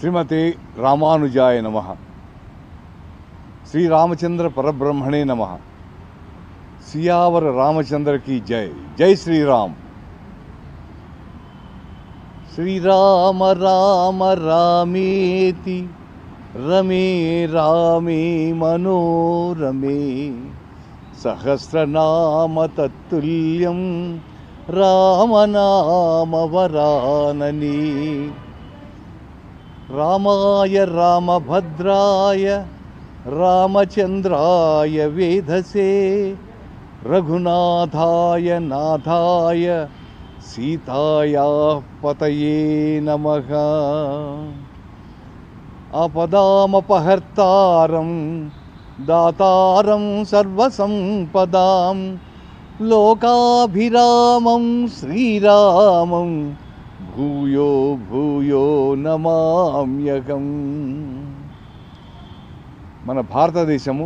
श्रीमते रामानुजाय नमः। श्री रामचंद्र परब्रह्मणे नमः। सियावर रामचंद्र की जय। जय श्री राम। श्री राम राम रामेति रमे रामे मनोरमे सहस्रनाम तत्तुल्यं रामनाम वरानने। रामाय रामभद्राय रामचंद्राय वेधसे रघुनाथाय नाथाय सीतायाः पतये नमः। आपदामपहर्तारं दातारं सर्वसंपदां लोकाभिरामं श्रीरामं भूयो भूयो नमाम्यहं। మన భారతదేశము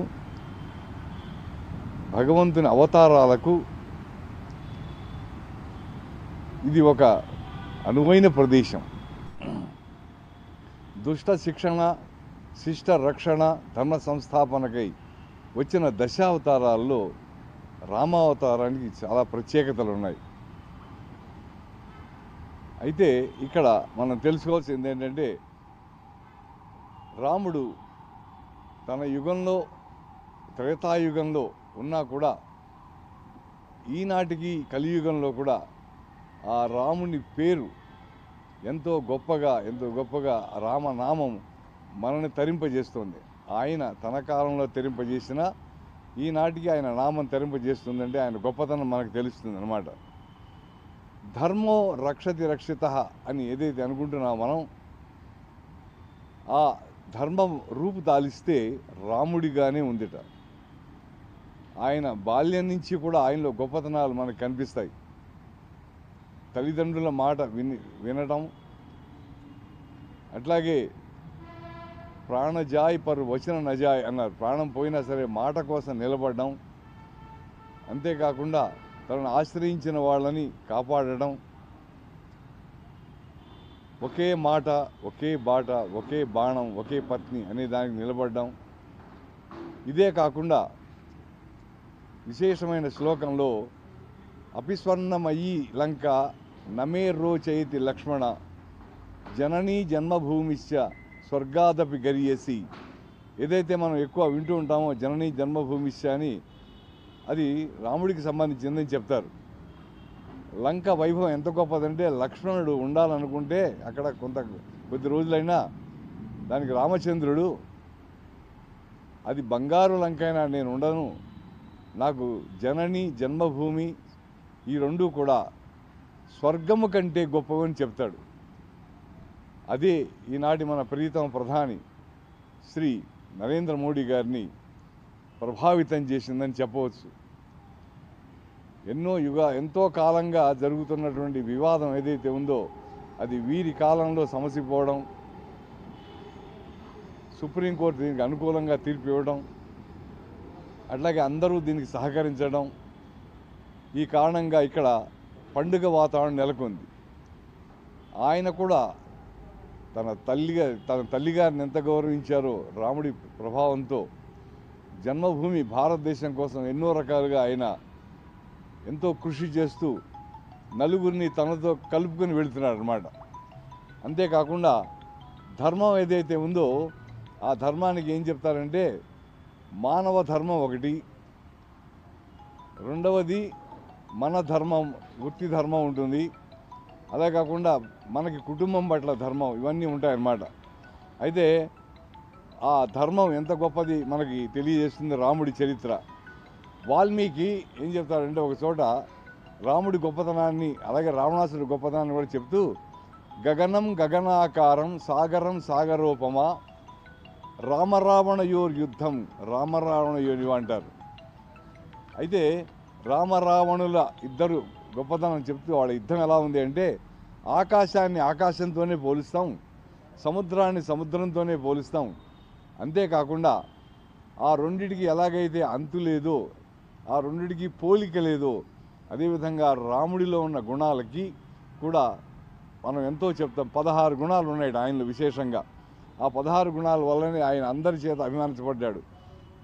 భగవంతుని అవతారాలకు ఇది ఒక అనువైన ప్రదేశం. దుష్ట శిక్షణ, శిష్ట రక్షణ, ధర్మ సంస్థాపనకై వచ్చిన దశావతారాల్లో రామావతారానికి చాలా ప్రత్యేకతలు ఉన్నాయి. అయితే ఇక్కడ మనం తెలుసుకోవాల్సింది ఏంటంటే, రాముడు తన యుగంలో త్రేతాయుగంలో ఉన్నా కూడా ఈనాటికి కలియుగంలో కూడా ఆ రాముని పేరు ఎంతో గొప్పగా రామనామం మనల్ని తరింపజేస్తుంది. ఆయన తన కాలంలో తరింపజేసిన ఈనాటికి ఆయన నామం తరింపజేస్తుందంటే ఆయన గొప్పతనం మనకు తెలుస్తుంది అన్నమాట. ధర్మో రక్షతి రక్షిత అని ఏదైతే అనుకుంటున్నామో మనం, ఆ ధర్మం రూపు దాలిస్తే రాముడిగానే ఉందిట. ఆయన బాల్యం నుంచి కూడా ఆయనలో గొప్పతనాలు మనకు కనిపిస్తాయి. తల్లిదండ్రుల మాట వినడం, అట్లాగే ప్రాణజాయ్ పర్ వచన నజాయ్ అన్నారు. ప్రాణం పోయినా సరే మాట కోసం నిలబడడం, అంతేకాకుండా తనను ఆశ్రయించిన వాళ్ళని కాపాడడం, ఒకే మాట ఒకే బాట ఒకే బాణం ఒకే పత్ని అనే దానికి నిలబడడం. ఇదే కాకుండా విశేషమైన శ్లోకంలో అపిస్వర్ణమయీ లంక నమే రోచయితి లక్ష్మణ జననీ జన్మభూమిశ్చ స్వర్గాదపి గరియసి. ఏదైతే మనం ఎక్కువ వింటూ ఉంటామో జననీ జన్మభూమిశ్చ అని, అది రాముడికి సంబంధించిందని చెప్తారు. లంక వైభవం ఎంత గొప్పదంటే, లక్ష్మణుడు ఉండాలనుకుంటే అక్కడ కొద్ది రోజులైనా దానికి రామచంద్రుడు అది బంగారు లంక అయినా నేను ఉండను, నాకు జనని జన్మభూమి ఈ రెండూ కూడా స్వర్గము కంటే గొప్పవని చెప్తాడు. అదే ఈనాటి మన ప్రియతమ ప్రధాని శ్రీ నరేంద్ర మోడీ గారిని ప్రభావితం చేసిందని చెప్పవచ్చు. ఎంతో కాలంగా జరుగుతున్నటువంటి వివాదం ఏదైతే ఉందో అది వీరి కాలంలో సమసిపోవడం, సుప్రీంకోర్టు దీనికి అనుకూలంగా తీర్పు ఇవ్వడం, అట్లాగే అందరూ దీనికి సహకరించడం, ఈ కారణంగా ఇక్కడ పండుగ వాతావరణం నెలకొంది. ఆయన కూడా తన తల్లిగారిని ఎంత గౌరవించారో రాముడి ప్రభావంతో జన్మభూమి భారతదేశం కోసం ఎన్నో రకాలుగా ఆయన ఎంతో కృషి చేస్తూ నలుగురిని తనతో కలుపుకొని వెళుతున్నాడు అన్నమాట. అంతేకాకుండా ధర్మం ఏదైతే ఉందో ఆ ధర్మానికి ఏం చెప్తారంటే, మానవ ధర్మం ఒకటి, రెండవది మన ధర్మం వృత్తి ధర్మం ఉంటుంది, అదే కాకుండా మనకి కుటుంబం పట్ల ధర్మం, ఇవన్నీ ఉంటాయన్నమాట. అయితే ఆ ధర్మం ఎంత గొప్పది మనకి తెలియజేస్తుంది రాముడి చరిత్ర. వాల్మీకి ఏం చెప్తారంటే, ఒక చోట రాముడి గొప్పతనాన్ని అలాగే రావణాసుడి గొప్పతనాన్ని కూడా చెప్తూ, గగనం గగనాకారం సాగరం సాగరోపమా రామరావణయోర్ యుద్ధం రామరావణయోని అంటారు. అయితే రామరావణుల ఇద్దరు గొప్పతనం చెప్తూ వాళ్ళ యుద్ధం ఎలా ఉంది అంటే, ఆకాశాన్ని ఆకాశంతోనే పోలుస్తాం, సముద్రాన్ని సముద్రంతోనే పోలుస్తాం, అంతేకాకుండా ఆ రెండిటికి ఎలాగైతే అంతు లేదో, ఆ రెండిటికి పోలిక లేదో, అదేవిధంగా రాముడిలో ఉన్న గుణాలకి కూడా మనం ఎంతో చెప్తాం. 16 గుణాలు ఉన్నాయి ఆయనలో విశేషంగా. ఆ 16 గుణాల వల్లనే ఆయన అందరి చేత అభిమానించబడ్డాడు.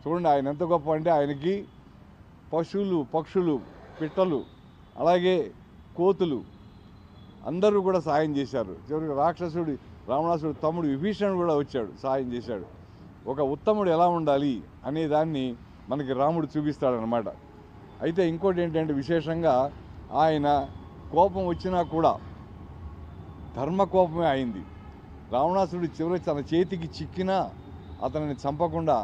చూడండి ఆయన ఎంత గొప్ప అంటే ఆయనకి పశువులు, పక్షులు, పిట్టలు, అలాగే కోతులు అందరూ కూడా సాయం చేశారు. చివరికి రావణాసుడు తమ్ముడు విభీషణుడు కూడా వచ్చాడు, సాయం చేశాడు. ఒక ఉత్తముడు ఎలా ఉండాలి అనే దాన్ని మనకి రాముడు చూపిస్తాడనమాట. అయితే ఇంకోటి ఏంటంటే విశేషంగా ఆయన కోపం వచ్చినా కూడా ధర్మకోపమే అయింది. రావణాసురుడు చివరికి తన చేతికి చిక్కినా అతనిని చంపకుండా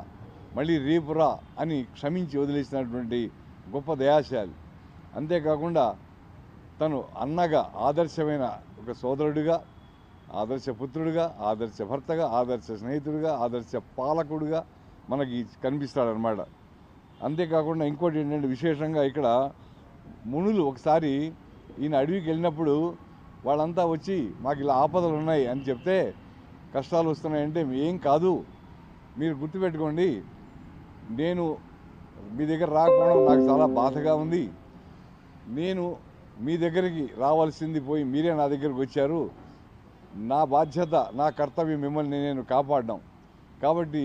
మళ్ళీ రేపురా అని క్షమించి వదిలేసినటువంటి గొప్ప దయాశాలి. అంతేకాకుండా తను అన్నగా ఆదర్శమైన ఒక సోదరుడిగా, ఆదర్శ పుత్రుడిగా, ఆదర్శ భర్తగా, ఆదర్శ స్నేహితుడిగా, ఆదర్శ పాలకుడిగా మనకి కనిపిస్తాడనమాట. అంతేకాకుండా ఇంకోటి ఏంటంటే విశేషంగా ఇక్కడ మునులు ఒకసారి ఈయన అడవికి వెళ్ళినప్పుడు వాళ్ళంతా వచ్చి మాకు ఇలా ఆపదలు ఉన్నాయి అని చెప్తే, కష్టాలు వస్తున్నాయంటే ఏం కాదు, మీరు గుర్తుపెట్టుకోండి, నేను మీ దగ్గర రాకపోవడం నాకు చాలా బాధగా ఉంది, నేను మీ దగ్గరికి రావాల్సింది పోయి మీరే నా దగ్గరికి వచ్చారు, నా బాధ్యత, నా కర్తవ్యం మిమ్మల్ని నేను కాపాడడం, కాబట్టి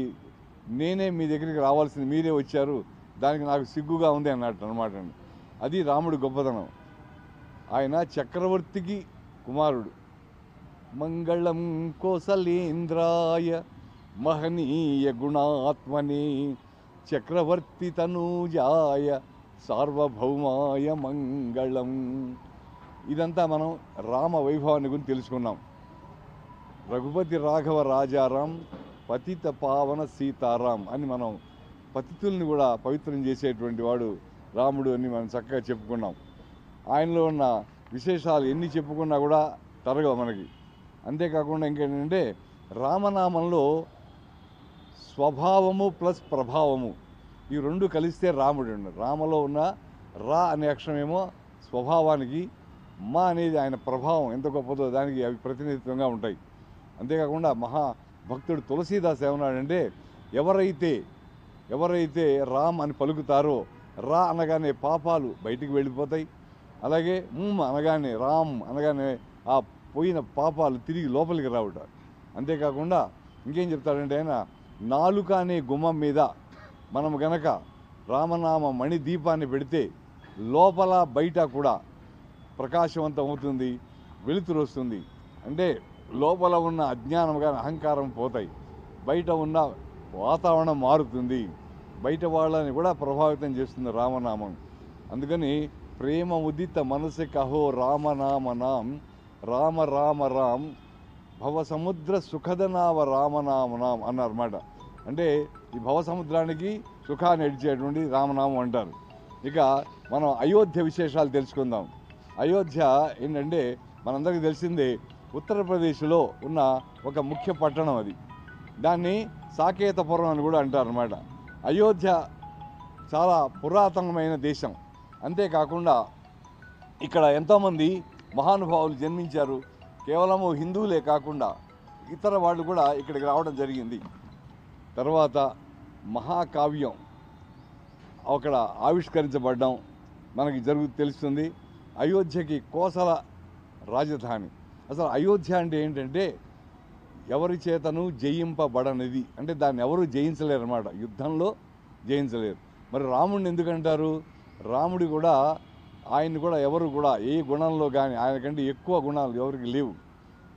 నేనే మీ దగ్గరికి రావాల్సింది, మీరే వచ్చారు, దానికి నాకు సిగ్గుగా ఉంది అన్నట్టు అనమాట. అది రాముడి గొప్పతనం. ఆయన చక్రవర్తికి కుమారుడు. మంగళం కోసలేంద్రాయ మహనీయ గుణాత్మనే చక్రవర్తి తనూజాయ సార్వభౌమాయ మంగళం. ఇదంతా మనం రామ వైభవాన్ని గురించి తెలుసుకున్నాం. రఘుపతి రాఘవ రాజారాం పతిత పావన సీతారాం అని మనం పతితుల్ని కూడా పవిత్రం చేసేటువంటి వాడు రాముడు అని మనం చక్కగా చెప్పుకున్నాం. ఆయనలో ఉన్న విశేషాలు ఎన్ని చెప్పుకున్నా కూడా తరగవు మనకి. అంతేకాకుండా ఇంకేంటంటే రామనామంలో స్వభావము ప్లస్ ప్రభావము ఈ రెండు కలిస్తే రాముడు. రామలో ఉన్న రా అనే అక్షరమేమో స్వభావానికి, మా అనేది ఆయన ప్రభావం ఎంత గొప్పదో దానికి అవి ప్రతినిధిత్వంగా ఉంటాయి. అంతేకాకుండా మహాభక్తుడు తులసీదాస్ ఏమన్నాడంటే, ఎవరైతే రామ్ అని పలుకుతారో రా అనగానే పాపాలు బయటికి వెళ్ళిపోతాయి, అలాగే అనగానే రామ్ అనగానే ఆ పోయిన పాపాలు తిరిగి లోపలికి రావుట. అంతేకాకుండా ఇంకేం చెప్తాడంటే ఆయన, నాలుక అనే గుమ్మం మీద మనం గనక రామనామ మణి దీపాన్ని పెడితే లోపల బయట కూడా ప్రకాశవంతం అవుతుంది, వెలుతురు వస్తుంది. అంటే లోపల ఉన్న అజ్ఞానం కానీ అహంకారం పోతాయి, బయట ఉన్న వాతావరణం మారుతుంది, బయట వాళ్ళని కూడా ప్రభావితం చేస్తుంది రామనామం. అందుకని ప్రేమ ఉదిత మనసు కహో రామనామనాం రామ రామ రామ్ భవసముద్ర సుఖదనావ రామనామనాం అన్నారన్నమాట. అంటే ఈ భవసముద్రానికి సుఖాన్ని ఇచ్చేటువంటి రామనామం అంటారు. ఇక మనం అయోధ్య విశేషాలు తెలుసుకుందాం. అయోధ్య ఏంటంటే మనందరికీ తెలిసిందే, ఉత్తరప్రదేశ్లో ఉన్న ఒక ముఖ్య పట్టణం అది. దాన్ని సాకేతపురం అని కూడా అంటారన్నమాట. అయోధ్య చాలా పురాతనమైన దేశం. అంతేకాకుండా ఇక్కడ ఎంతోమంది మహానుభావులు జన్మించారు. కేవలము హిందువులే కాకుండా ఇతర వాళ్ళు కూడా ఇక్కడికి రావడం జరిగింది. తర్వాత మహాకావ్యం అక్కడ ఆవిష్కరించబడడం మనకి తెలుస్తుంది. అయోధ్యకి కోసల రాజధాని. అసలు అయోధ్య అంటే ఏంటంటే ఎవరి చేతను జయింపబడనిది, అంటే దాన్ని ఎవరు జయించలేరు అన్నమాట, యుద్ధంలో జయించలేరు. మరి రాముడిని ఎందుకంటారు? రాముడి కూడా ఆయన్ని కూడా ఎవరు కూడా ఏ గుణంలో కానీ ఆయనకంటే ఎక్కువ గుణాలు ఎవరికి లేవు.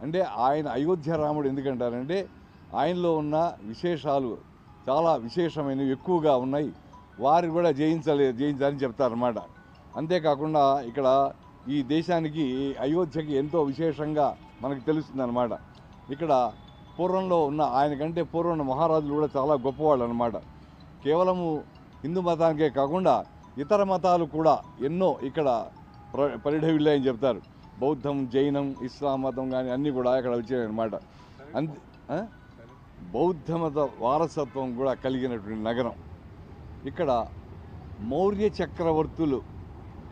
అంటే ఆయన అయోధ్య రాముడు ఎందుకంటారంటే ఆయనలో ఉన్న విశేషాలు చాలా విశేషమైనవి, ఎక్కువగా ఉన్నాయి, వారు కూడా జయించాలని చెప్తారన్నమాట. అంతేకాకుండా ఇక్కడ ఈ దేశానికి అయోధ్యకి ఎంతో విశేషంగా మనకు తెలుస్తుందన్నమాట. ఇక్కడ పూర్వంలో ఉన్న ఆయనకంటే పూర్వం ఉన్న మహారాజులు కూడా చాలా గొప్పవాళ్ళు అన్నమాట. కేవలము హిందూ మతానికే కాకుండా ఇతర మతాలు కూడా ఎన్నో ఇక్కడ పరిఢవిల్లాయని చెప్తారు. బౌద్ధం, జైనం, ఇస్లాం మతం కానీ అన్నీ కూడా ఇక్కడ వచ్చాయన్నమాట. బౌద్ధ మత వారసత్వం కూడా కలిగినటువంటి నగరం. ఇక్కడ మౌర్య చక్రవర్తులు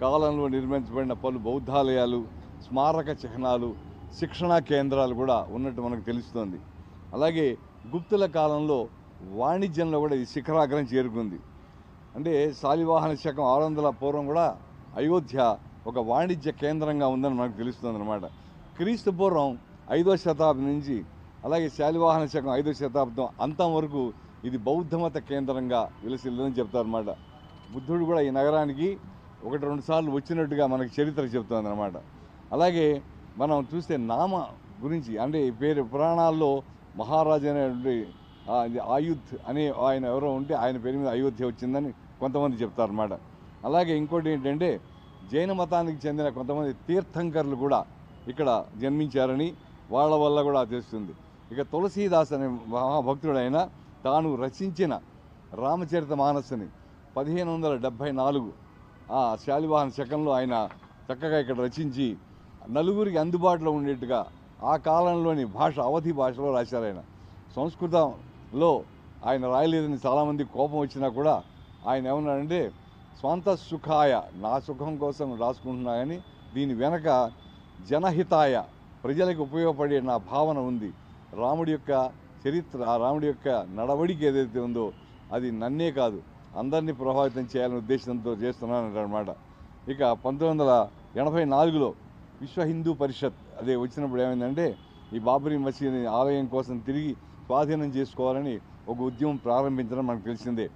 కాలంలో నిర్మించబడిన పలు బౌద్ధాలయాలు, స్మారక చిహ్నాలు, శిక్షణా కేంద్రాలు కూడా ఉన్నట్టు మనకు తెలుస్తోంది. అలాగే గుప్తుల కాలంలో వాణిజ్యంలో కూడా ఇది శిఖరాగ్రం చేరుకుంది. అంటే శాలివాహన శకం 600 పూర్వం కూడా అయోధ్య ఒక వాణిజ్య కేంద్రంగా ఉందని మనకు తెలుస్తుంది అన్నమాట. క్రీస్తు పూర్వం 5వ శతాబ్దం నుంచి అలాగే శాలివాహన శకం 5వ శతాబ్దం అంతం వరకు ఇది బౌద్ధమత కేంద్రంగా విలసిల్లని చెప్తారన్నమాట. బుద్ధుడు కూడా ఈ నగరానికి 1-2 సార్లు వచ్చినట్టుగా మనకి చరిత్ర చెప్తుంది అన్నమాట. అలాగే మనం చూస్తే నామ గురించి అంటే ఈ పేరు పురాణాల్లో మహారాజు అనేటువంటి ఆయుధ్ అనే ఆయన ఎవరో ఉంటే ఆయన పేరు మీద అయోధ్య వచ్చిందని కొంతమంది చెప్తారన్నమాట. అలాగే ఇంకోటి ఏంటంటే జైన మతానికి చెందిన కొంతమంది తీర్థంకర్లు కూడా ఇక్కడ జన్మించారని వాళ్ళ వల్ల కూడా తెలుస్తుంది. ఇక తులసీదాస్ అనే మహాభక్తుడైన తాను రచించిన రామచరిత మానస్సుని 1574 ఆ శాలివాహన శకంలో ఆయన చక్కగా ఇక్కడ రచించి నలుగురికి అందుబాటులో ఉండేట్టుగా ఆ కాలంలోని భాష అవధి భాషలో రాశారు. ఆయన సంస్కృతంలో ఆయన రాయలేదని చాలామంది కోపం వచ్చినా కూడా ఆయన ఏమన్నాడంటే స్వంత సుఖాయ, నా సుఖం కోసం రాసుకుంటున్నా కానీ దీని వెనక జనహితాయ, ప్రజలకు ఉపయోగపడే నా భావన ఉంది. రాముడి యొక్క చరిత్ర, ఆ రాముడి యొక్క నడవడికి ఏదైతే ఉందో అది నన్నే కాదు అందరినీ ప్రభావితం చేయాలనే ఉద్దేశంతో చేస్తున్నానన్నమాట. ఇక 1984లో విశ్వ హిందూ పరిషత్ అదే వచ్చినప్పుడు ఏమైందంటే ఈ బాబ్రీ మసీద్ ఆలయం కోసం తిరిగి స్వాధీనం చేసుకోవాలని ఒక ఉద్యమం ప్రారంభించడం మనకు తెలిసిందే.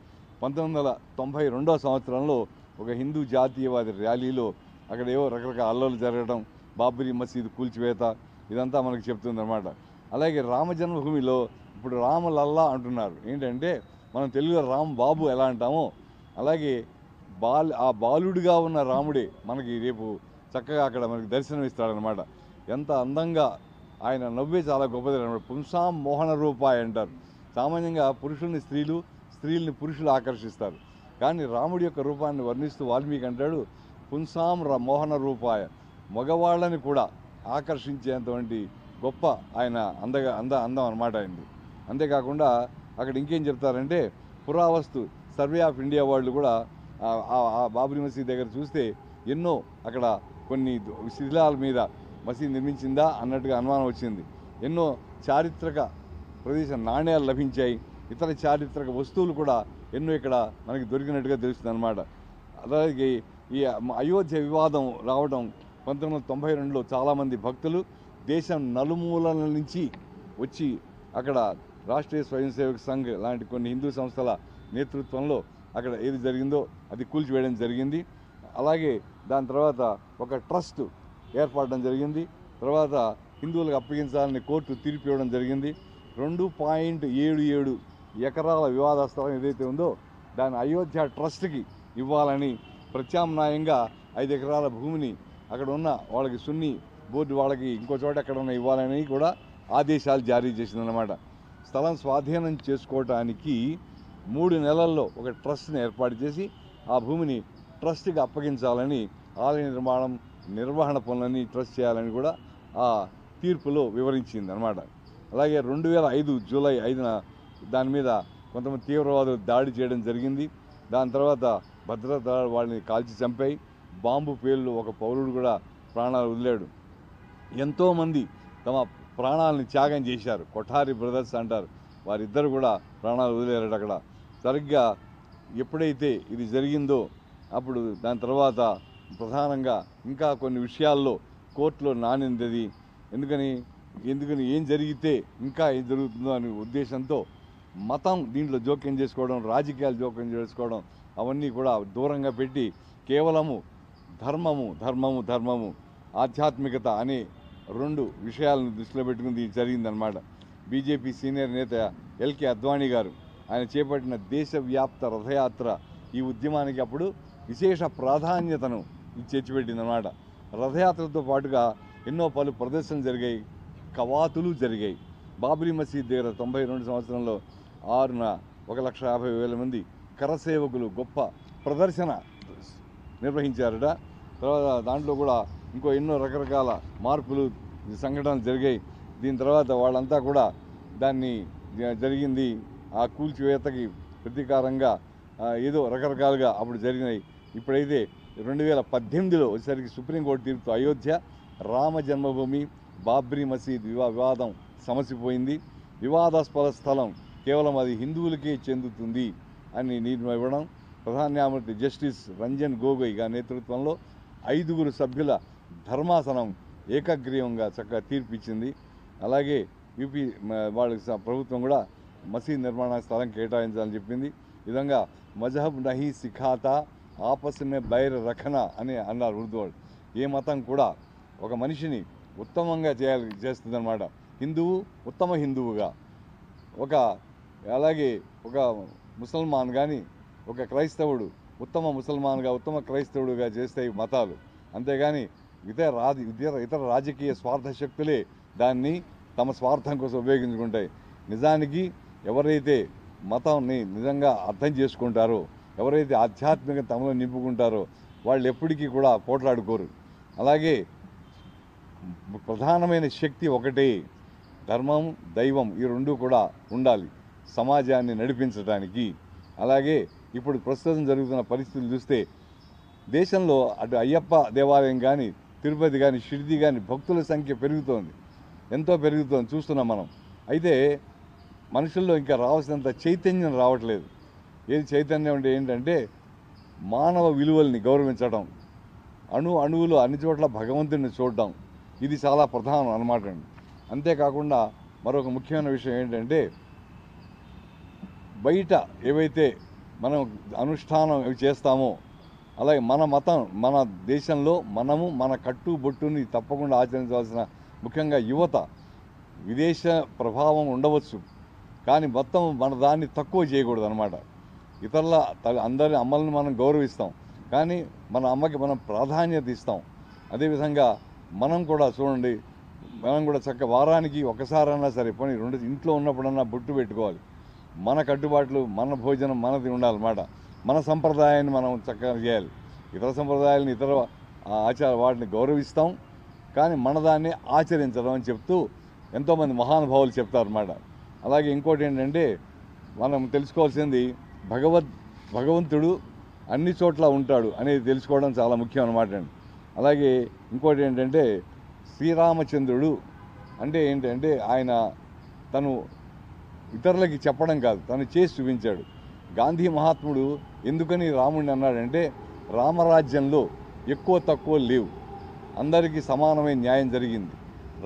1992వ సంవత్సరంలో ఒక హిందూ జాతీయవాది ర్యాలీలో అక్కడ ఏవో రకరకాల అల్లర్లు జరగడం, బాబ్రీ మసీద్ కూల్చివేత ఇదంతా మనకు చెప్తుందన్నమాట. అలాగే రామ జన్మభూమిలో ఇప్పుడు రామలల్లా అంటున్నారు. ఏంటంటే మనం తెలుగులో రామ్ బాబు ఎలా అంటామో అలాగే ఆ బాలుడిగా ఉన్న రాముడే మనకి రేపు చక్కగా అక్కడ మనకి దర్శనం ఇస్తాడనమాట. ఎంత అందంగా ఆయన నవ్వే చాలా గొప్పది అనమాట. పుంసాం మోహన రూపాయ అంటారు. సామాన్యంగా పురుషుల్ని స్త్రీలు, స్త్రీల్ని పురుషులు ఆకర్షిస్తారు. కానీ రాముడి యొక్క రూపాన్ని వర్ణిస్తూ వాల్మీకి అంటాడు పుంసాం మోహన రూపాయ, మగవాళ్ళని కూడా ఆకర్షించేటువంటి గొప్ప ఆయన అందం అనమాట అయింది. అంతేకాకుండా అక్కడ ఇంకేం చెప్తారంటే పురావస్తు సర్వే ఆఫ్ ఇండియా వాళ్ళు కూడా ఆ బాబ్రీ మసీద్ దగ్గర చూస్తే ఎన్నో అక్కడ కొన్ని శిథిలాల మీద మసీద్ నిర్మించిందా అన్నట్టుగా అనుమానం వచ్చింది. ఎన్నో చారిత్రక ప్రదేశ నాణ్యాలు లభించాయి, ఇతర చారిత్రక వస్తువులు కూడా ఎన్నో ఇక్కడ మనకి దొరికినట్టుగా తెలుస్తుంది అనమాట. అలాగే ఈ అయోధ్య వివాదం రావడం 1992లో చాలామంది భక్తులు దేశం నలుమూలల నుంచి వచ్చి అక్కడ రాష్ట్రీయ స్వయం సేవక్ సంఘ్ లాంటి కొన్ని హిందూ సంస్థల నేతృత్వంలో అక్కడ ఏది జరిగిందో అది కూల్చివేయడం జరిగింది. అలాగే దాని తర్వాత ఒక ట్రస్ట్ ఏర్పడడం జరిగింది. తర్వాత హిందువులకు అప్పగించాలని కోర్టు తీర్పు ఇవ్వడం జరిగింది. 2.77 ఎకరాల వివాద స్థలం ఏదైతే ఉందో దాని అయోధ్య ట్రస్ట్కి ఇవ్వాలని ప్రత్యామ్నాయంగా 5 ఎకరాల భూమిని అక్కడ ఉన్న వాళ్ళకి సున్నీ బోర్డు వాళ్ళకి ఇంకో చోట ఎక్కడ ఉన్న ఇవ్వాలని కూడా ఆదేశాలు జారీ చేసిందన్నమాట. స్థలం స్వాధీనం చేసుకోవటానికి 3 నెలల్లో ఒక ట్రస్ట్ని ఏర్పాటు చేసి ఆ భూమిని ట్రస్ట్కి అప్పగించాలని, ఆలయ నిర్వహణ పనులని ట్రస్ట్ చేయాలని కూడా ఆ తీర్పులో వివరించింది అనమాట. అలాగే 2005 జూలై 5న దాని మీద కొంతమంది తీవ్రవాదులు దాడి చేయడం జరిగింది. దాని తర్వాత భద్రతా వాళ్ళని కాల్చి చంపాయి. బాంబు పేలుడు ఒక పౌరుడు కూడా ప్రాణాలు వదిలాడు. ఎంతోమంది తమ ప్రాణాలని త్యాగం చేశారు. కొఠారి బ్రదర్స్ అంటారు, వారిద్దరు కూడా ప్రాణాలు వదిలేరు అక్కడ. సరిగ్గా ఎప్పుడైతే ఇది జరిగిందో అప్పుడు దాని తర్వాత ప్రధానంగా ఇంకా కొన్ని విషయాల్లో కోర్టులో నానింది. ఎందుకని ఏం జరిగితే ఇంకా ఏం జరుగుతుందో అనే ఉద్దేశంతో మతం దీంట్లో జోక్యం చేసుకోవడం, రాజకీయాలు జోక్యం చేసుకోవడం అవన్నీ కూడా దూరంగా పెట్టి కేవలము ధర్మము ఆధ్యాత్మికత అనే 2 విషయాలను దృష్టిలో పెట్టుకుని జరిగిందనమాట. బీజేపీ సీనియర్ నేత ఎల్కే అద్వానీ గారు ఆయన చేపట్టిన దేశవ్యాప్త రథయాత్ర ఈ ఉద్యమానికి అప్పుడు విశేష ప్రాధాన్యతను తెచ్చిపెట్టిందనమాట. రథయాత్రతో పాటుగా ఎన్నో పలు ప్రదర్శనలు జరిగాయి, కవాతులు జరిగాయి. బాబ్రీ మసీద్ దగ్గర 92 సంవత్సరంలో 6న 1,50,000 మంది కరసేవకులు గొప్ప ప్రదర్శన నిర్వహించారట. తర్వాత దాంట్లో కూడా ఇంకో ఎన్నో రకరకాల మార్పులు సంఘటనలు జరిగాయి. దీని తర్వాత వాళ్ళంతా కూడా దాన్ని జరిగింది ఆ కూల్చివేతకి ప్రతీకారంగా ఏదో రకరకాలుగా అప్పుడు జరిగినాయి. ఇప్పుడైతే 2018లో వచ్చేసరికి సుప్రీంకోర్టు తీర్పుతో అయోధ్య రామ జన్మభూమి బాబ్రీ మసీద్ వివాదం సమసిపోయింది. వివాదాస్పద స్థలం కేవలం అది హిందువులకే చెందుతుంది అని నిర్ణయం ఇవ్వడం ప్రధాన న్యాయమూర్తి జస్టిస్ రంజన్ గొగోయ్ గారి నేతృత్వంలో 5 సభ్యుల ధర్మాసనం ఏకగ్రీవంగా చక్కగా తీర్పిచ్చింది. అలాగే యూపీ వాళ్ళకి ప్రభుత్వం కూడా మసీద్ నిర్మాణ స్థలం కేటాయించాలని చెప్పింది. ఈ విధంగా మజహబ్ నహీ సిఖాతా ఆపస్ మే బైర్ రఖనా అని అన్నారు ఉర్దూ వాళ్ళు. ఏ మతం కూడా ఒక మనిషిని ఉత్తమంగా చేస్తుందన్నమాట. హిందువు ఉత్తమ హిందువుగా, అలాగే ఒక ముసల్మాన్ కానీ ఒక క్రైస్తవుడు ఉత్తమ ముసల్మాన్గా ఉత్తమ క్రైస్తవుడుగా చేస్తాయి మతాలు. అంతేగాని ఇతర రాజకీయ స్వార్థ శక్తులే దాన్ని తమ స్వార్థం కోసం ఉపయోగించుకుంటాయి. నిజానికి ఎవరైతే మతాన్ని నిజంగా అర్థం చేసుకుంటారో, ఎవరైతే ఆధ్యాత్మిక తమలో నింపుకుంటారో వాళ్ళు ఎప్పటికీ కూడా పోట్లాడుకోరు. అలాగే ప్రధానమైన శక్తి ఒకటే, ధర్మం దైవం, ఈ రెండు కూడా ఉండాలి సమాజాన్ని నడిపించడానికి. అలాగే ఇప్పుడు ప్రస్తుతం జరుగుతున్న పరిస్థితులు చూస్తే దేశంలో అటు అయ్యప్ప దేవాలయం కానీ తిరుపతి కానీ షిర్డీ కానీ భక్తుల సంఖ్య పెరుగుతోంది, ఎంతో పెరుగుతోంది చూస్తున్నాం మనం. అయితే మనుషుల్లో ఇంకా రావాల్సినంత చైతన్యం రావట్లేదు. ఏది చైతన్యం అంటే ఏంటంటే మానవ విలువల్ని గౌరవించడం, అణువులు అన్ని చోట్ల భగవంతుడిని చూడడం, ఇది చాలా ప్రధానం అన్నమాట అండి. అంతేకాకుండా మరొక ముఖ్యమైన విషయం ఏంటంటే బయట ఏవైతే మనం అనుష్ఠానం చేస్తామో అలాగే మన మతం మన దేశంలో మనము మన కట్టుబొట్టుని తప్పకుండా ఆచరించాల్సిన, ముఖ్యంగా యువత, విదేశ ప్రభావం ఉండవచ్చు కానీ మొత్తం మన దాన్ని తక్కువ చేయకూడదు అన్నమాట. ఇతరుల అందరి అమ్మల్ని మనం గౌరవిస్తాం కానీ మన అమ్మకి మనం ప్రాధాన్యత ఇస్తాం. అదేవిధంగా మనం కూడా చూడండి, మనం కూడా చక్కగా వారానికి ఒకసారన్నా సరే పోనీ ఇంట్లో ఉన్నప్పుడన్నా బొట్టు పెట్టుకోవాలి. మన కట్టుబాట్లు మన భోజనం మనది ఉండాలన్నమాట. మన సంప్రదాయాన్ని మనం చక్కగా చేయాలి. ఇతర సంప్రదాయాలను ఇతర వాటిని గౌరవిస్తాం కానీ మన దాన్ని ఆచరించడం అని చెప్తూ ఎంతోమంది మహానుభావులు చెప్తారన్నమాట. అలాగే ఇంకోటి ఏంటంటే మనం తెలుసుకోవాల్సింది భగవంతుడు అన్ని చోట్ల ఉంటాడు అనేది తెలుసుకోవడం చాలా ముఖ్యం అన్నమాట అండి. అలాగే ఇంకోటి ఏంటంటే శ్రీరామచంద్రుడు అంటే ఏంటంటే ఆయన తను ఇతరులకి చెప్పడం కాదు, తను చేసి చూపించాడు. గాంధీ మహాత్ముడు ఎందుకని రాముడిని అన్నాడంటే రామరాజ్యంలో ఎక్కువ తక్కువ లేవు, అందరికీ సమానమైన న్యాయం జరిగింది.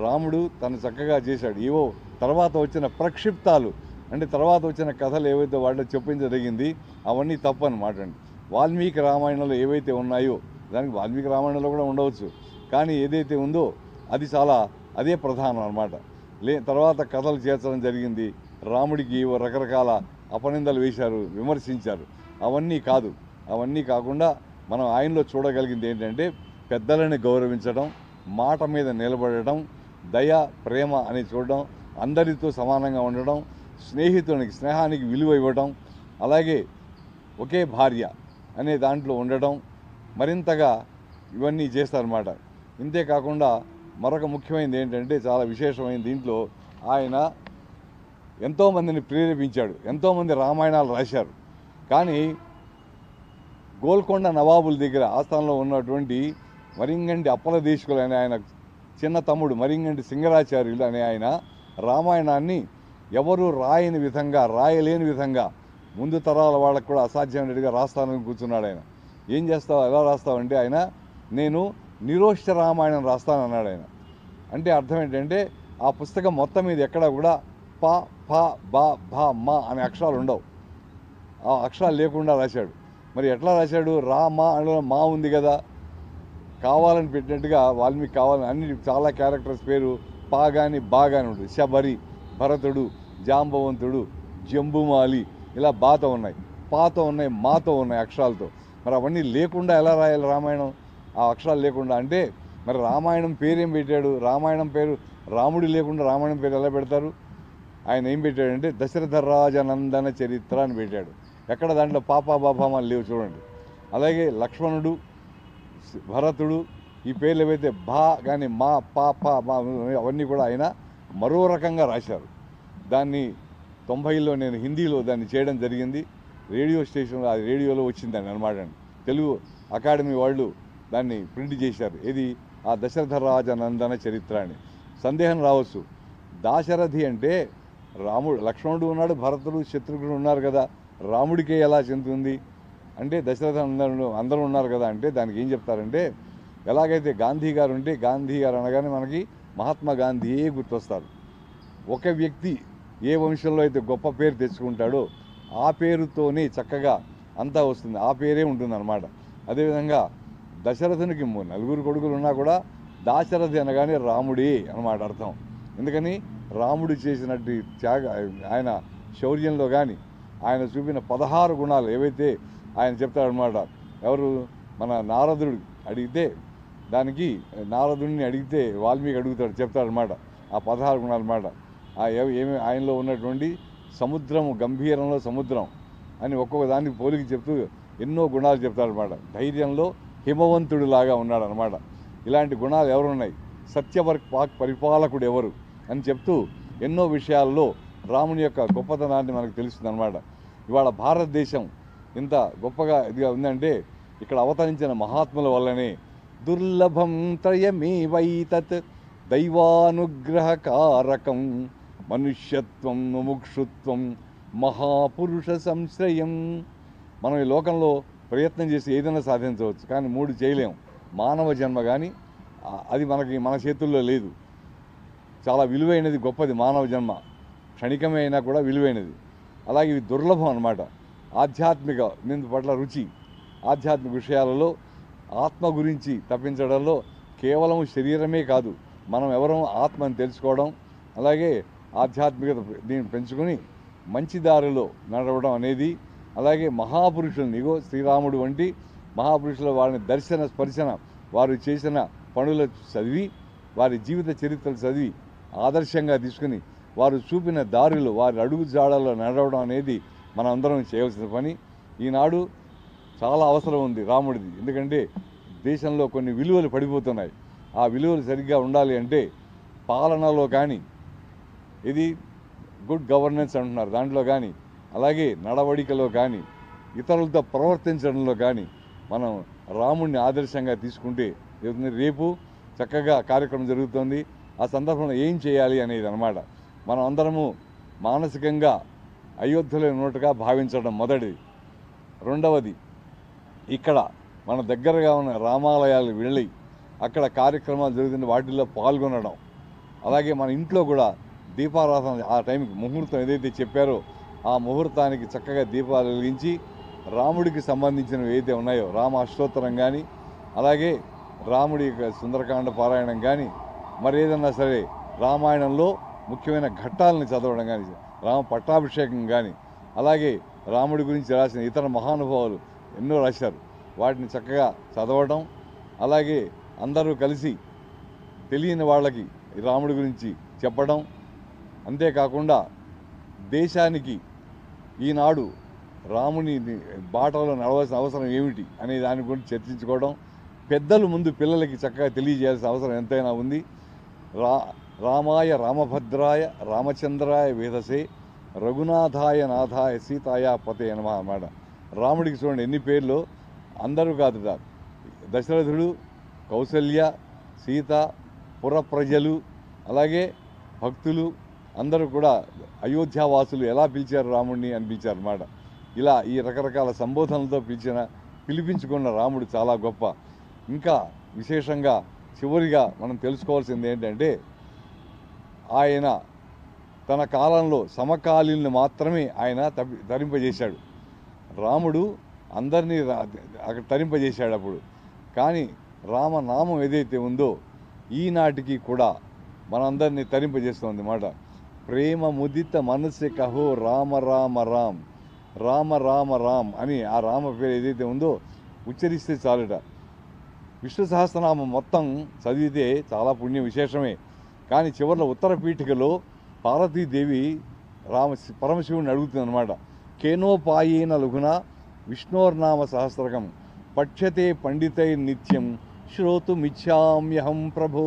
రాముడు తను చక్కగా చేశాడు. ఏవో తర్వాత వచ్చిన ప్రక్షిప్తాలు అంటే తర్వాత వచ్చిన కథలు ఏవైతే వాళ్ళు చెప్పించదగింది అవన్నీ తప్పు అన్నమాట అండి. వాల్మీకి రామాయణంలో ఏవైతే ఉన్నాయో దానికి వాల్మీకి రామాయణంలో కూడా ఉండవచ్చు కానీ ఏదైతే ఉందో అది అదే ప్రధానం అన్నమాట. తర్వాత కథలు చేర్చడం జరిగింది. రాముడికి రకరకాల అపనిందలు వేశారు, విమర్శించారు. అవన్నీ కాకుండా మనం ఆయనలో చూడగలిగింది ఏంటంటే పెద్దలని గౌరవించడం, మాట మీద నిలబడటం, దయ ప్రేమ అని చూడడం, అందరితో సమానంగా ఉండడం, స్నేహానికి విలువ ఇవ్వడం, అలాగే ఒకే భార్య అనే దాంట్లో ఉండడం, మరింతగా ఇవన్నీ చేస్తారన్నమాట. ఇంతేకాకుండా మరొక ముఖ్యమైనది ఏంటంటే చాలా విశేషమైన దీంట్లో ఆయన ఎంతోమందిని ప్రేరేపించాడు, ఎంతోమంది రామాయణాలు రాశారు. కానీ గోల్కొండ నవాబుల దగ్గర ఆస్థానంలో ఉన్నటువంటి మరింగంటి అప్పలదేశకులు అనే ఆయన చిన్న తమ్ముడు మరింగంటి సింగరాచార్యులు అనే ఆయన రామాయణాన్ని ఎవరు రాయలేని విధంగా ముందు తరాల వాళ్ళకు కూడా అసాధ్యమైనట్టుగా రాస్తానని కూర్చున్నాడు. ఆయన ఏం చేస్తావు, ఎలా రాస్తావంటే ఆయన నేను నిరోష్ట రామాయణం రాస్తానన్నాడు ఆయన. అంటే అర్థం ఏంటంటే ఆ పుస్తకం మొత్తం మీద ఎక్కడా కూడా ప ఫ బ భ మ అనే అక్షరాలు ఉండవు, ఆ అక్షరాలు లేకుండా రాశాడు. మరి ఎట్లా రాశాడు? మా అందులో మా ఉంది కదా, కావాలని పెట్టినట్టుగా వాల్మీకి కావాలని అన్ని చాలా క్యారెక్టర్స్ పేరు పా కానీ బా కానీ ఉంటుంది. శబరి, భరతుడు, జాంబవంతుడు, జంబుమాలి ఇలా బాతో ఉన్నాయి, పాతో ఉన్నాయి, మాతో ఉన్నాయి అక్షరాలతో. మరి అవన్నీ లేకుండా ఎలా రాయాలి రామాయణం? ఆ అక్షరాలు లేకుండా అంటే మరి రామాయణం పేరేం పెట్టాడు? రామాయణం పేరు రాముడు లేకుండా రామాయణం పేరు ఎలా పెడతారు? ఆయన ఏం పెట్టాడంటే దశరథ రాజనందన చరిత్ర అని పెట్టాడు. ఎక్కడ దాంట్లో పాపా బాపామా లేవు చూడండి. అలాగే లక్ష్మణుడు, భరతుడు ఈ పేర్లు ఏవైతే భా కానీ మా పా పా మా అవన్నీ కూడా ఆయన మరో రకంగా రాశారు. దాన్ని 90లో నేను హిందీలో దాన్ని చేయడం జరిగింది. రేడియో స్టేషన్లో అది రేడియోలో వచ్చిందండి అనమాట. తెలుగు అకాడమీ వాళ్ళు దాన్ని ప్రింట్ చేశారు. ఇది ఆ దశరథ రాజనందన చరిత్ర అని. సందేహం రావచ్చు, దాశరథి అంటే రాముడు, లక్ష్మణుడు ఉన్నాడు, భరతుడు, శత్రుఘ్నుడు ఉన్నారు కదా, రాముడికే ఎలా చెందుతుంది అంటే దశరథ అందరూ ఉన్నారు కదా అంటే దానికి ఏం చెప్తారంటే ఎలాగైతే గాంధీ గారు ఉంటే గాంధీ గారు అనగానే మనకి మహాత్మా గాంధీయే గుర్తొస్తారు. ఒక వ్యక్తి ఏ వంశంలో అయితే గొప్ప పేరు తెచ్చుకుంటాడో ఆ పేరుతోనే చక్కగా అంతా వస్తుంది, ఆ పేరే ఉంటుందన్నమాట. అదేవిధంగా దశరథునికి నలుగురు కొడుకులు ఉన్నా కూడా దాశరథి అనగానే రాముడే అన్నమాట అర్థం. ఎందుకని రాముడు చేసినట్టు త్యాగ, ఆయన శౌర్యంలో కానీ ఆయన చూపిన 16 గుణాలు ఏవైతే ఆయన చెప్తాడనమాట. ఎవరు మన నారదుడు అడిగితే దానికి, నారదుడిని అడిగితే వాల్మీకి అడుగుతాడు, చెప్తాడనమాట ఆ 16 గుణాలు అన్నమాట. ఏమి ఆయనలో ఉన్నటువంటి సముద్రము, గంభీరంలో సముద్రం అని ఒక్కొక్క దానికి పోలికి చెప్తూ ఎన్నో గుణాలు చెప్తాడనమాట. ధైర్యంలో హిమవంతుడిలాగా ఉన్నాడనమాట. ఇలాంటి గుణాలు ఎవరున్నాయి, సత్యవాక్ పరిపాలకుడు ఎవరు అని చెప్తూ ఎన్నో విషయాల్లో రాముని యొక్క గొప్పతనాన్ని మనకు తెలుస్తుందన్నమాట. ఇవాళ భారతదేశం ఇంత గొప్పగా ఇదిగా ఉందంటే ఇక్కడ అవతరించిన మహాత్ముల వల్లనే. దుర్లభం త్రయమేవైతత్ దైవానుగ్రహకారకం మనుష్యత్వం ముముక్షుత్వం మహాపురుష సంశ్రయం. మనం ఈ లోకంలో ప్రయత్నం చేసి ఏదైనా సాధించవచ్చు, కానీ 3 చేయలేం. మానవ జన్మ కానీ అది మన చేతుల్లో లేదు. చాలా విలువైనది, గొప్పది మానవ జన్మ, క్షణికమే అయినా కూడా విలువైనది. అలాగే ఇవి దుర్లభం అన్నమాట. ఆధ్యాత్మిక పట్ల రుచి, ఆధ్యాత్మిక విషయాలలో ఆత్మ గురించి తప్పించడంలో కేవలం శరీరమే కాదు, మనం ఎవరో ఆత్మని తెలుసుకోవడం, అలాగే ఆధ్యాత్మికత దీన్ని పెంచుకొని మంచి దారిలో నడవడం అనేది, అలాగే మహాపురుషులను, ఇగో శ్రీరాముడు వంటి మహాపురుషుల వారిని దర్శన స్పర్శన, వారు చేసిన పనులు చదివి, వారి జీవిత చరిత్రలు చదివి ఆదర్శంగా తీసుకుని వారు చూపిన దారిలో, వారి అడుగు జాడల్లో నడవడం అనేది మనం అందరం చేయవలసిన పని. ఈనాడు చాలా అవసరం ఉంది రాముడిది. ఎందుకంటే దేశంలో కొన్ని విలువలు పడిపోతున్నాయి. ఆ విలువలు సరిగ్గా ఉండాలి అంటే పాలనలో కానీ, ఇది గుడ్ గవర్నెన్స్ అంటున్నారు, దాంట్లో కానీ, అలాగే నడవడికలో కానీ, ఇతరులతో ప్రవర్తించడంలో కానీ మనం రాముడిని ఆదర్శంగా తీసుకుంటే రేపు చక్కగా కార్యక్రమం జరుగుతుంది. ఆ సందర్భంలో ఏం చేయాలి అనేది అన్నమాట. మనం అందరము మానసికంగా అయోధ్యలో ఉన్నట్టుగా భావించడం మొదటిది. రెండవది, ఇక్కడ మన దగ్గరగా ఉన్న రామాలయాలు వెళ్ళి అక్కడ కార్యక్రమాలు జరుగుతున్న వాటిల్లో పాల్గొనడం. అలాగే మన ఇంట్లో కూడా దీపారాధన, ఆ టైంకి ముహూర్తం ఏదైతే చెప్పారో ఆ ముహూర్తానికి చక్కగా దీపాలు వెలిగించి రాముడికి సంబంధించినవి ఏదైతే ఉన్నాయో, రామ అష్టోత్తరం కానీ, అలాగే రాముడి సుందరకాండ పారాయణం కానీ, మరి ఏదన్నా సరే రామాయణంలో ముఖ్యమైన ఘట్టాలను చదవడం కానీ, రామ పట్టాభిషేకం కానీ, అలాగే రాముడి గురించి రాసిన ఇతర మహానుభావులు ఎన్నో రాశారు, వాటిని చక్కగా చదవడం, అలాగే అందరూ కలిసి తెలియని వాళ్ళకి రాముడి గురించి చెప్పడం. అంతేకాకుండా దేశానికి ఈనాడు రాముని బాటలో నడవాల్సిన అవసరం ఏమిటి అనే దాని గురించి చర్చించుకోవడం. పెద్దలు ముందు పిల్లలకి చక్కగా తెలియజేయాల్సిన అవసరం ఎంతైనా ఉంది. రామాయ రామభద్రాయ రామచంద్రాయ వేదసే రఘునాథాయ నాథాయ సీతాయ పతే నమః అన్నమాట. రాముడికి చూడండి ఎన్ని పేర్లు. అందరూ కాదు, దశరథుడు, కౌసల్య, సీత, పుర ప్రజలు, అలాగే భక్తులు అందరూ కూడా అయోధ్యావాసులు ఎలా పిలిచారు రాముడిని అని పిలిచారు అన్నమాట. ఇలా ఈ రకరకాల సంబోధనలతో పిలిపించుకున్న రాముడు చాలా గొప్ప. ఇంకా విశేషంగా చివరిగా మనం తెలుసుకోవాల్సింది ఏంటంటే, ఆయన తన కాలంలో సమకాలీనులు మాత్రమే ఆయన తరింపజేశాడు. రాముడు అందరినీ అక్కడ తరింపజేశాడు అప్పుడు. కానీ రామనామం ఏదైతే ఉందో ఈనాటికి కూడా మనందరినీ తరింపజేస్తుంది అన్నమాట. ప్రేమ ముదిత మనసే కహో రామ రామ రామ్, రామ రామ రామ్ అని ఆ రామ పేరు ఏదైతే ఉందో ఉచ్చరిస్తే చాలుట. విష్ణు సహస్రనామం మొత్తం చదివితే చాలా పుణ్య విశేషమే. కానీ చివరిలో ఉత్తర పీఠికలో పార్వతీదేవి పరమశివుని అడుగుతుంది అన్నమాట. కేనోపాయేన లఘున విష్ణోర్నామ సహస్రకం పఠ్యతే పండితై నిత్యం శ్రోతుమిచ్చామ్యహం ప్రభో.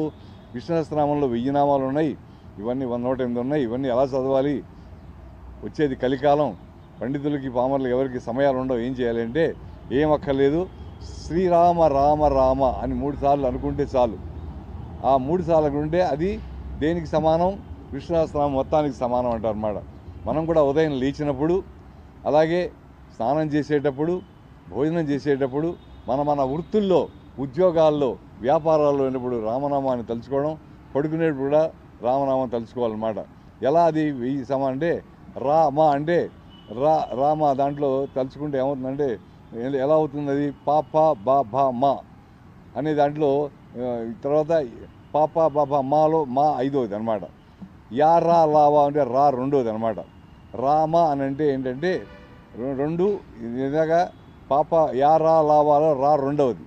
విష్ణు సహస్రనామంలో 1000 నామాలు ఉన్నాయి, ఇవన్నీ 108 ఉన్నాయి. ఇవన్నీ ఎలా చదవాలి? వచ్చేది కలికాలం, పండితులకి పామర్లకి ఎవరికి సమయాలు ఉండవు. ఏం చేయాలి అంటే ఏం అక్కర్లేదు, శ్రీరామ రామ రామ అని 3 సార్లు అనుకుంటే చాలు. ఆ 3 సార్లు అనుకుంటే అది దేనికి సమానం? విష్ణు సహస్రనామం మొత్తానికి సమానం అంటారు అన్నమాట. మనం కూడా ఉదయం లేచినప్పుడు, అలాగే స్నానం చేసేటప్పుడు, భోజనం చేసేటప్పుడు, మన వృత్తుల్లో, ఉద్యోగాల్లో, వ్యాపారాల్లో ఉన్నప్పుడు రామనామాన్ని తలుచుకోవడం, పడుకునేటప్పుడు కూడా రామనామం తలుచుకోవాలన్నమాట. ఎలా అది వెయ్యి సమ అంటే రామ అంటే రామ దాంట్లో తలుచుకుంటే ఏమవుతుందంటే ఎలా అవుతుంది అది పాప బాబా మా అనే దాంట్లో తర్వాత పాప బాబా మాలో మా ఐదవది అనమాట. యా రా లావా అంటే రా రెండోది అనమాట. రామ అని అంటే ఏంటంటే రెండు నిజంగా పాప యా రా లావాలో రా రెండవది,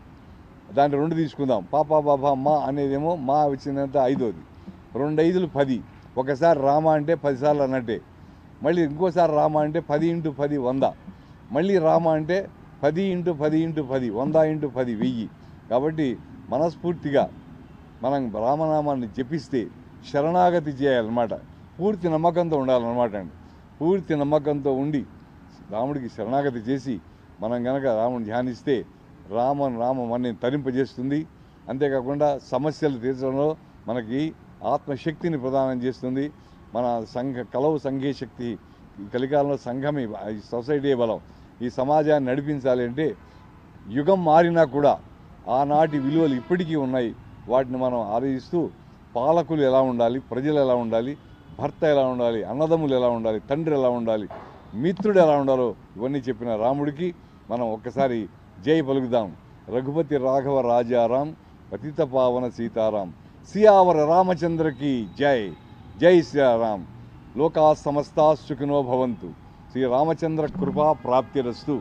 దాంట్లో రెండు తీసుకుందాం. పాప బాబా మా అనేదేమో మా వచ్చినంత ఐదోది, 2 5 10. ఒకసారి రామ అంటే 10 సార్లు అన్నట్టే. మళ్ళీ ఇంకోసారి రామ అంటే 10 × 10 100. మళ్ళీ రామ అంటే 10 × 10 × 10 100 × 10 1000. కాబట్టి మనస్ఫూర్తిగా మనం రామనామాన్ని జపిస్తే శరణాగతి చేయాలన్నమాట. పూర్తి నమ్మకంతో ఉండాలన్నమాట అండి. పూర్తి నమ్మకంతో ఉండి రాముడికి శరణాగతి చేసి మనం కనుక రాముని ధ్యానిస్తే రామం మనని తరింపజేస్తుంది. అంతేకాకుండా సమస్యలు తీర్చడంలో మనకి ఆత్మశక్తిని ప్రదానం చేస్తుంది. మన కలవు సంఘే శక్తి. ఈ కలికాలంలో సంఘమే, ఈ సొసైటీ బలం. ఈ సమాజాన్ని నడిపించాలి అంటే యుగం మారినా కూడా ఆనాటి విలువలు ఇప్పటికీ ఉన్నాయి. వాటిని మనం ఆలోచిస్తూ పాలకులు ఎలా ఉండాలి, ప్రజలు ఎలా ఉండాలి, భర్త ఎలా ఉండాలి, అన్నదమ్ములు ఎలా ఉండాలి, తండ్రి ఎలా ఉండాలి, మిత్రుడు ఎలా ఉండాలో ఇవన్నీ చెప్పిన రాముడికి మనం ఒక్కసారి జై పలుకుదాం. రఘుపతి రాఘవ రాజారాం, పతిత పావన సీతారాం, సియావర రామచంద్రకి జై. జై శ్రీరామ్. లోకా సమస్తా సుఖినో భవంతు. శ్రీ రామచంద్ర కృపా ప్రాప్తిరస్తు.